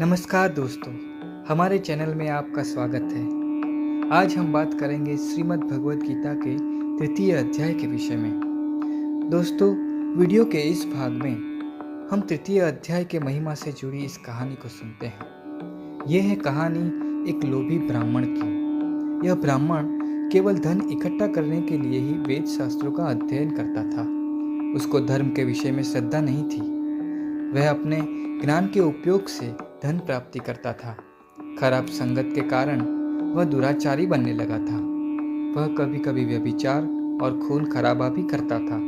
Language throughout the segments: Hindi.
नमस्कार दोस्तों, हमारे चैनल में आपका स्वागत है। आज हम बात करेंगे श्रीमद् भगवद गीता के तृतीय अध्याय के विषय में। दोस्तों, वीडियो के इस भाग में हम तृतीय अध्याय के महिमा से जुड़ी इस कहानी को सुनते हैं। यह है कहानी एक लोभी ब्राह्मण की। यह ब्राह्मण केवल धन इकट्ठा करने के लिए ही वेद शास्त्रों का अध्ययन करता था। उसको धर्म के विषय में श्रद्धा नहीं थी। वह अपने ज्ञान के उपयोग से धन प्राप्ति करता था। खराब संगत के कारण वह दुराचारी बनने लगा था। वह कभी कभी व्यभिचार और खून खराबा भी करता था।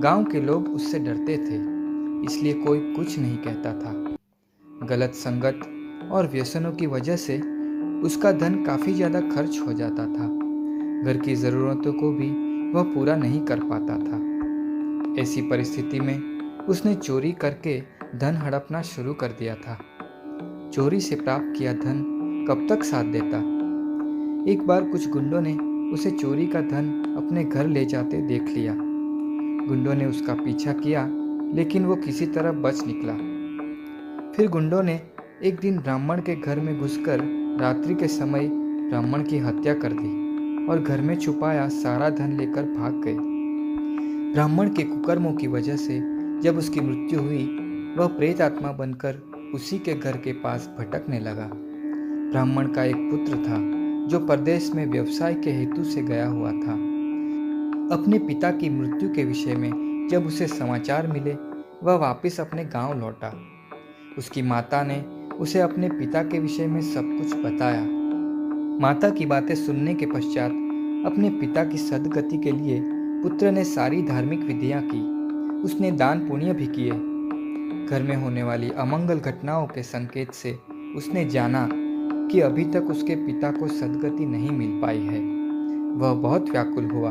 गांव के लोग उससे डरते थे, इसलिए कोई कुछ नहीं कहता था। गलत संगत और व्यसनों की वजह से उसका धन काफी ज्यादा खर्च हो जाता था। घर की जरूरतों को भी वह पूरा नहीं कर पाता था। ऐसी परिस्थिति में उसने चोरी करके धन हड़पना शुरू कर दिया था। चोरी से प्राप्त किया धन कब तक साथ देता। एक बार कुछ गुंडों ने उसे चोरी का धन अपने घर ले जाते देख लिया। गुंडों ने उसका पीछा किया, लेकिन वो किसी तरह बच निकला। फिर गुंडों ने एक दिन ब्राह्मण के घर में घुसकर रात्रि के समय ब्राह्मण की हत्या कर दी और घर में छुपाया सारा धन लेकर भाग गए। ब्राह्मण के कुकर्मों की वजह से जब उसकी मृत्यु हुई, वह प्रेत आत्मा बनकर उसी के घर के पास भटकने लगा। ब्राह्मण का एक पुत्र था जो परदेश में व्यवसाय के हेतु से गया हुआ था। अपने पिता की मृत्यु के विषय में जब उसे समाचार मिले, वह वापस अपने गांव लौटा। उसकी माता ने उसे अपने पिता के विषय में सब कुछ बताया। माता की बातें सुनने के पश्चात अपने पिता की सद्गति के लिए पुत्र ने सारी धार्मिक विधियां की। उसने दान पुण्य भी किए। घर में होने वाली अमंगल घटनाओं के संकेत से उसने जाना कि अभी तक उसके पिता को सद्गति नहीं मिल पाई है। वह बहुत व्याकुल हुआ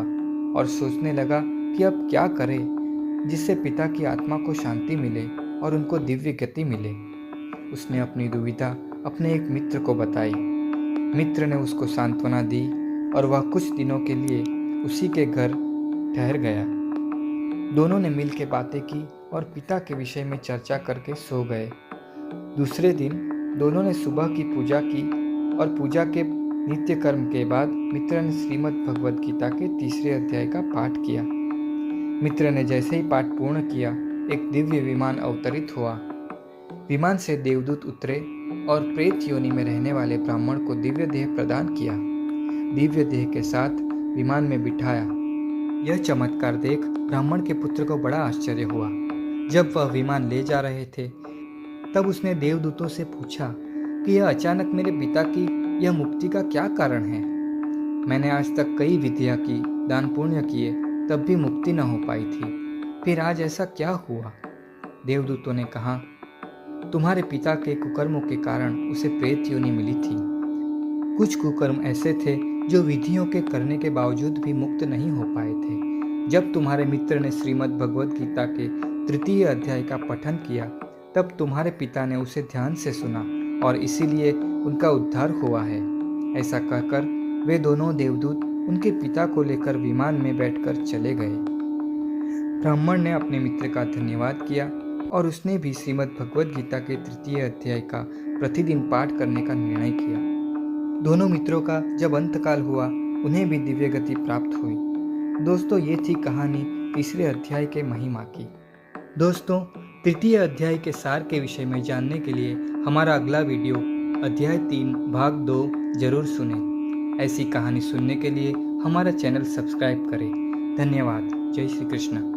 और सोचने लगा कि अब क्या करे जिससे पिता की आत्मा को शांति मिले और उनको दिव्य गति मिले। उसने अपनी दुविधा अपने एक मित्र को बताई। मित्र ने उसको सांत्वना दी और वह कुछ दिनों के लिए उसी के घर ठहर गया। दोनों ने मिल के बातें की और पिता के विषय में चर्चा करके सो गए। दूसरे दिन दोनों ने सुबह की पूजा की और पूजा के नित्य कर्म के बाद मित्र ने श्रीमद् भगवद गीता के तीसरे अध्याय का पाठ किया। मित्र ने जैसे ही पाठ पूर्ण किया, एक दिव्य विमान अवतरित हुआ। विमान से देवदूत उतरे और प्रेत योनि में रहने वाले ब्राह्मण को दिव्य देह प्रदान किया। दिव्य देह के साथ विमान में बिठाया। यह चमत्कार देख ब्राह्मण के पुत्र को बड़ा आश्चर्य हुआ। जब वह विमान ले जा रहे थे, तब उसने देवदूतों से पूछा कि यह अचानक मेरे पिता की यह मुक्ति का क्या कारण है। मैंने आज तक कई विधियां की, दान पुण्य किए, तब भी मुक्ति न हो पाई थी। फिर आज ऐसा क्या हुआ? देवदूतों ने कहा, तुम्हारे पिता के कुकर्मों के कारण उसे प्रेत योनि मिली थी। कुछ कुकर्म ऐसे थे जो विधियों के करने के बावजूद भी मुक्त नहीं हो पाए थे। जब तुम्हारे मित्र ने श्रीमद् भगवद गीता के तृतीय अध्याय का पठन किया, तब तुम्हारे पिता ने उसे ध्यान से सुना और इसीलिए उनका उद्धार हुआ है। ऐसा कहकर वे दोनों देवदूत उनके पिता को लेकर विमान में बैठकर चले गए। ब्राह्मण ने अपने मित्र का धन्यवाद किया और उसने भी श्रीमद् भगवद गीता के तृतीय अध्याय का प्रतिदिन पाठ करने का निर्णय किया। दोनों मित्रों का जब अंतकाल हुआ, उन्हें भी दिव्य गति प्राप्त हुई। दोस्तों, ये थी कहानी तीसरे अध्याय के महिमा की। दोस्तों, तृतीय अध्याय के सार के विषय में जानने के लिए हमारा अगला वीडियो अध्याय 3 भाग 2 जरूर सुनें। ऐसी कहानी सुनने के लिए हमारा चैनल सब्सक्राइब करें। धन्यवाद। जय श्री कृष्ण।